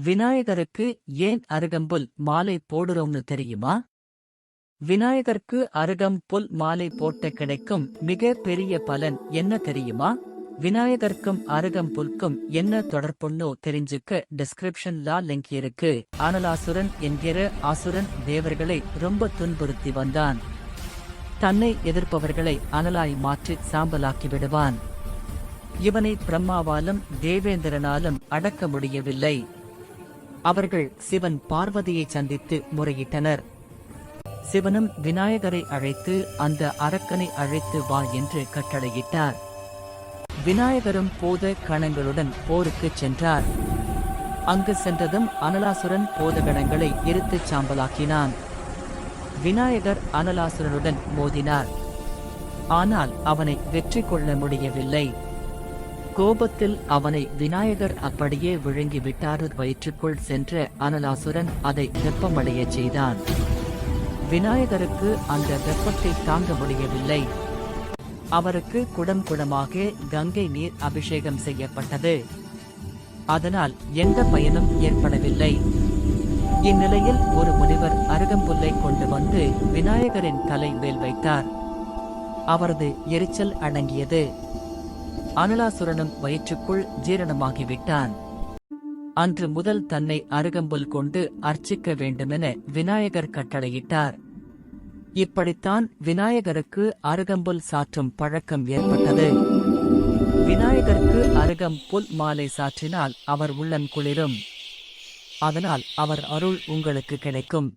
விநாயகருக்கு ஏன் அருகம்புல் மாலை போடுறோம்னு தெரியுமா? விநாயகருக்கு அருகம்புல் மாலை போட்ட கிடைக்கும் மிக பெரிய பலன் என்ன தெரியுமா? விநாயகருக்கும் அருகம்புல்கும் என்ன தொடர்புன்னு தெரிஞ்சுக்க டிஸ்கிரிப்ஷன்ல லிங்க் இருக்கு. அனலாசுரன் என்கிற அசுரன் தேவர்களை ரொம்ப துன்புறுத்தி வந்தான். தன்னை எதிர்ப்பவர்களை அனலாய் மாற்றி சாம்பலாக்கி விடுவான். இவனை பிரம்மாவாலும் தேவேந்திரனாலும் அடக்க முடியவில்லை. அவர்கள் சிவன் பார்வதியை சந்தித்து முறையிட்டனர். சிவனும் விநாயகரை அழைத்து அந்த அரக்கனை அழைத்து வா என்று கட்டளையிட்டார். விநாயகரும் போத கணங்களுடன் போருக்குச் சென்றார். அங்கு சென்றதும் அனலாசுரன் போதகணங்களை எரித்துச் சாம்பலாக்கினான். விநாயகர் அனலாசுரனுடன் மோதினார். ஆனால் அவனை வெற்றி கொள்ள முடியவில்லை. கோபத்தில் அவனை விநாயகர் அப்படியே விழுங்கிவிட்டார். வயிற்றுக்குள் சென்ற அனலாசுரன் அதை வெப்பமடையச் செய்தான். விநாயகருக்கு அந்த வெப்பத்தை தாங்க முடியவில்லை. அவருக்கு குடம் குடமாக கங்கை நீர் அபிஷேகம் செய்யப்பட்டது. அதனால் எந்த பயனும் ஏற்படவில்லை. இந்நிலையில் ஒரு முனிவர் அருகம்புல்லை கொண்டு வந்து விநாயகரின் தலை மேல் வைத்தார். அவரது எரிச்சல் அடங்கியது. அனலாசுரனும் வயிற்றுக்குள் ஜீரணமாகிவிட்டான். அன்று முதல் தன்னை அருகம்புல் கொண்டு அர்ச்சிக்க வேண்டுமென விநாயகர் கட்டளையிட்டார். இப்படித்தான் விநாயகருக்கு அருகம்புல் சாற்றும் பழக்கம் ஏற்பட்டது. விநாயகருக்கு அருகம்புல் மாலை சாற்றினால் அவர் உள்ளம் குளிரும். அதனால் அவர் அருள் உங்களுக்கு கிடைக்கும்.